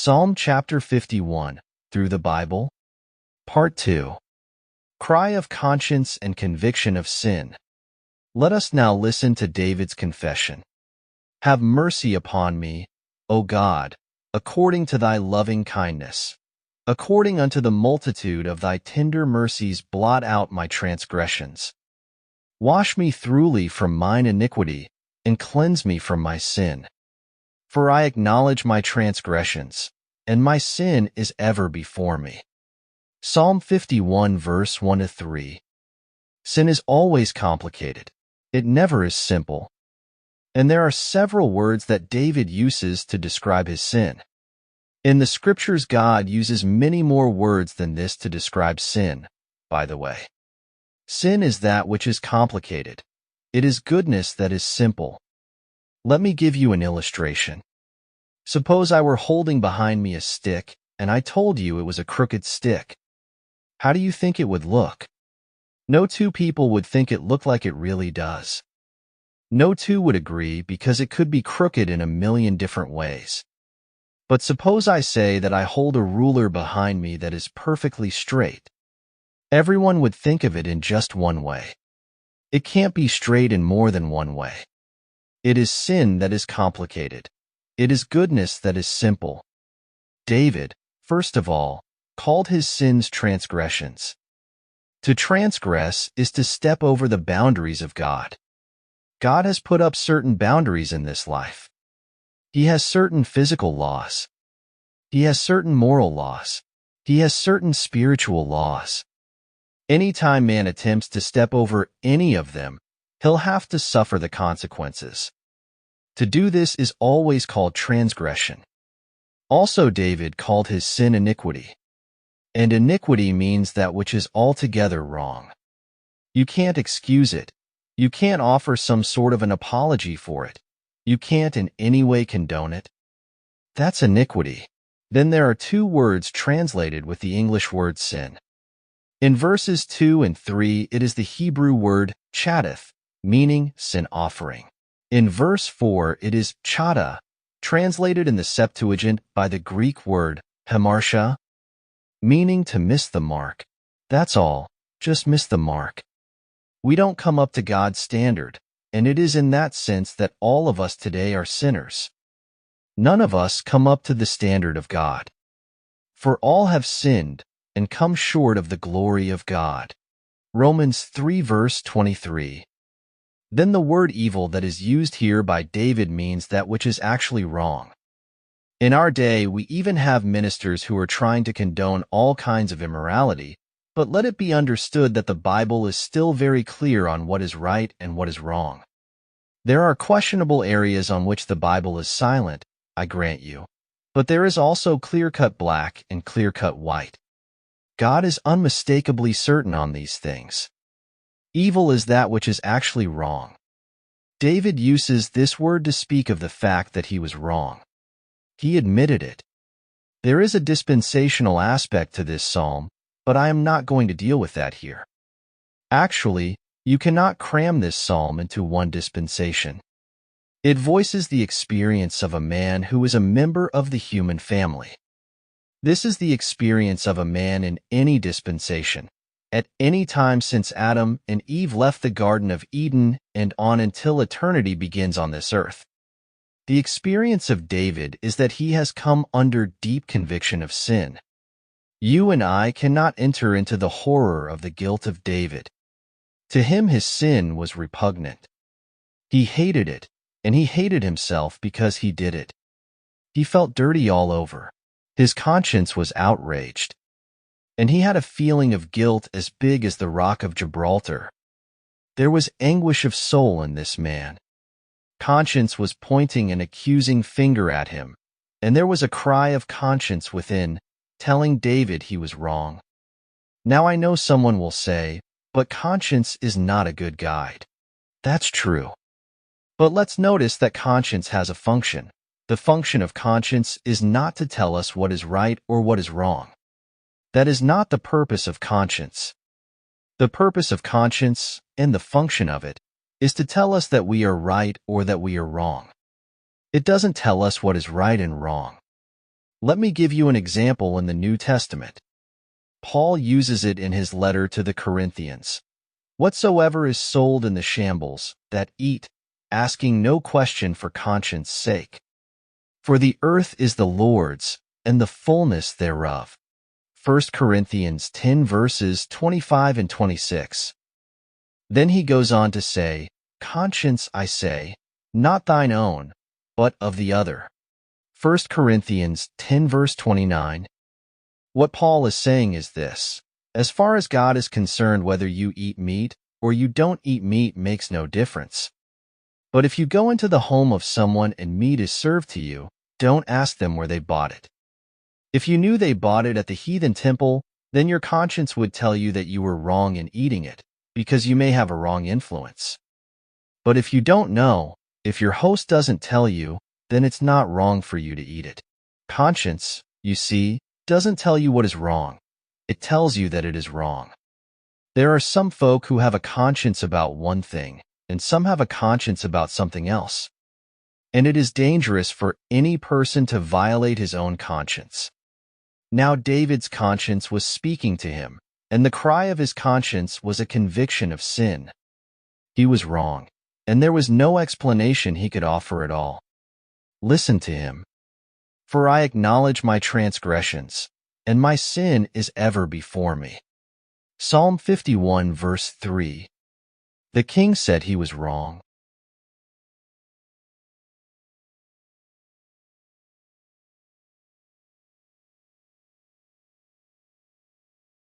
Psalm chapter 51, Through the Bible, Part 2. Cry of conscience and conviction of sin. Let us now listen to David's confession. Have mercy upon me, O God, according to thy loving kindness. According unto the multitude of thy tender mercies blot out my transgressions. Wash me thoroughly from mine iniquity, and cleanse me from my sin. For I acknowledge my transgressions, and my sin is ever before me. Psalm 51 verse 1-3. Sin is always complicated. It never is simple. And there are several words that David uses to describe his sin. In the scriptures, God uses many more words than this to describe sin, by the way. Sin is that which is complicated. It is goodness that is simple. Let me give you an illustration. Suppose I were holding behind me a stick, and I told you it was a crooked stick. How do you think it would look? No two people would think it looked like it really does. No two would agree because it could be crooked in a million different ways. But suppose I say that I hold a ruler behind me that is perfectly straight. Everyone would think of it in just one way. It can't be straight in more than one way. It is sin that is complicated. It is goodness that is simple. David, first of all, called his sins transgressions. To transgress is to step over the boundaries of God. God has put up certain boundaries in this life. He has certain physical laws. He has certain moral laws. He has certain spiritual laws. Anytime man attempts to step over any of them, he'll have to suffer the consequences. To do this is always called transgression. Also, David called his sin iniquity. And iniquity means that which is altogether wrong. You can't excuse it. You can't offer some sort of an apology for it. You can't in any way condone it. That's iniquity. Then there are two words translated with the English word sin. In verses 2 and 3, it is the Hebrew word chatteth, meaning sin offering. In verse 4, it is chata, translated in the Septuagint by the Greek word hamartia, meaning to miss the mark. That's all, just miss the mark. We don't come up to God's standard, and it is in that sense that all of us today are sinners. None of us come up to the standard of God. For all have sinned and come short of the glory of God. Romans 3 verse 23. Then the word evil that is used here by David means that which is actually wrong. In our day, we even have ministers who are trying to condone all kinds of immorality, but let it be understood that the Bible is still very clear on what is right and what is wrong. There are questionable areas on which the Bible is silent, I grant you, but there is also clear-cut black and clear-cut white. God is unmistakably certain on these things. Evil is that which is actually wrong. David uses this word to speak of the fact that he was wrong. He admitted it. There is a dispensational aspect to this psalm, but I am not going to deal with that here. Actually, you cannot cram this psalm into one dispensation. It voices the experience of a man who is a member of the human family. This is the experience of a man in any dispensation, at any time since Adam and Eve left the Garden of Eden and on until eternity begins on this earth. The experience of David is that he has come under deep conviction of sin. You and I cannot enter into the horror of the guilt of David. To him his sin was repugnant. He hated it, and he hated himself because he did it. He felt dirty all over. His conscience was outraged. And he had a feeling of guilt as big as the rock of Gibraltar. There was anguish of soul in this man. Conscience was pointing an accusing finger at him, and there was a cry of conscience within, telling David he was wrong. Now I know someone will say, but conscience is not a good guide. That's true. But let's notice that conscience has a function. The function of conscience is not to tell us what is right or what is wrong. That is not the purpose of conscience. The purpose of conscience, and the function of it, is to tell us that we are right or that we are wrong. It doesn't tell us what is right and wrong. Let me give you an example in the New Testament. Paul uses it in his letter to the Corinthians. Whatsoever is sold in the shambles, that eat, asking no question for conscience sake. For the earth is the Lord's, and the fullness thereof. 1 Corinthians 10 verses 25 and 26. Then he goes on to say, Conscience, I say, not thine own, but of the other. 1 Corinthians 10 verse 29. What Paul is saying is this: as far as God is concerned, whether you eat meat or you don't eat meat makes no difference. But if you go into the home of someone and meat is served to you, don't ask them where they bought it. If you knew they bought it at the heathen temple, then your conscience would tell you that you were wrong in eating it, because you may have a wrong influence. But if you don't know, if your host doesn't tell you, then it's not wrong for you to eat it. Conscience, you see, doesn't tell you what is wrong. It tells you that it is wrong. There are some folk who have a conscience about one thing, and some have a conscience about something else. And it is dangerous for any person to violate his own conscience. Now David's conscience was speaking to him, and the cry of his conscience was a conviction of sin. He was wrong, and there was no explanation he could offer at all. Listen to him. For I acknowledge my transgressions, and my sin is ever before me. Psalm 51 verse 3. The king said he was wrong.